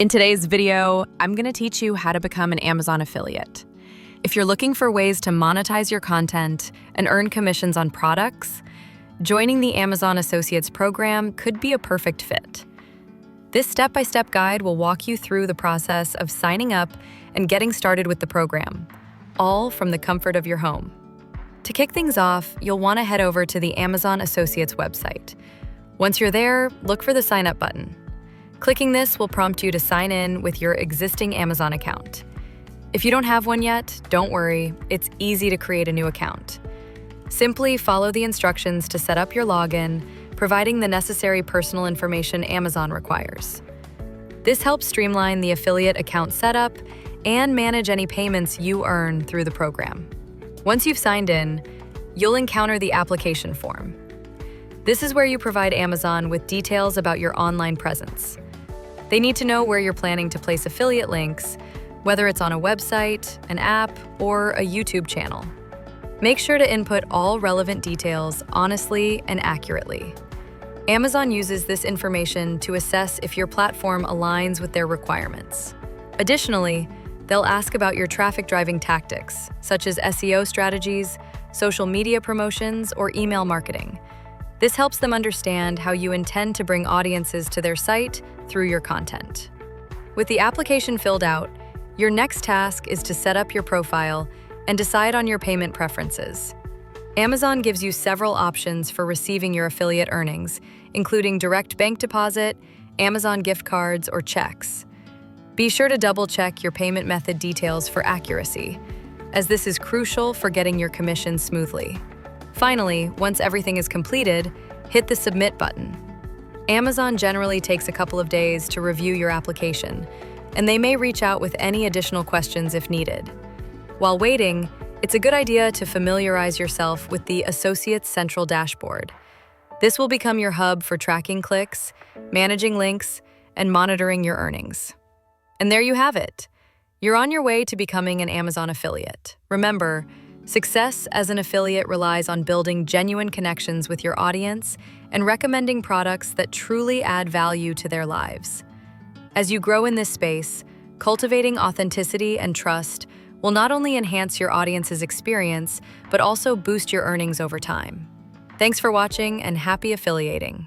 In today's video, I'm going to teach you how to become an Amazon affiliate. If you're looking for ways to monetize your content and earn commissions on products, joining the Amazon Associates program could be a perfect fit. This step-by-step guide will walk you through the process of signing up and getting started with the program, all from the comfort of your home. To kick things off, you'll want to head over to the Amazon Associates website. Once you're there, look for the Sign Up button. Clicking this will prompt you to sign in with your existing Amazon account. If you don't have one yet, don't worry, it's easy to create a new account. Simply follow the instructions to set up your login, providing the necessary personal information Amazon requires. This helps streamline the affiliate account setup and manage any payments you earn through the program. Once you've signed in, you'll encounter the application form. This is where you provide Amazon with details about your online presence. They need to know where you're planning to place affiliate links, whether it's on a website, an app, or a YouTube channel. Make sure to input all relevant details honestly and accurately. Amazon uses this information to assess if your platform aligns with their requirements. Additionally, they'll ask about your traffic-driving tactics, such as SEO strategies, social media promotions, or email marketing. This helps them understand how you intend to bring audiences to their site through your content. With the application filled out, your next task is to set up your profile and decide on your payment preferences. Amazon gives you several options for receiving your affiliate earnings, including direct bank deposit, Amazon gift cards, or checks. Be sure to double-check your payment method details for accuracy, as this is crucial for getting your commission smoothly. Finally, once everything is completed, hit the Submit button. Amazon generally takes a couple of days to review your application, and they may reach out with any additional questions if needed. While waiting, it's a good idea to familiarize yourself with the Associates Central Dashboard. This will become your hub for tracking clicks, managing links, and monitoring your earnings. And there you have it. You're on your way to becoming an Amazon affiliate. Remember, success as an affiliate relies on building genuine connections with your audience and recommending products that truly add value to their lives. As you grow in this space, cultivating authenticity and trust will not only enhance your audience's experience, but also boost your earnings over time. Thanks for watching and happy affiliating.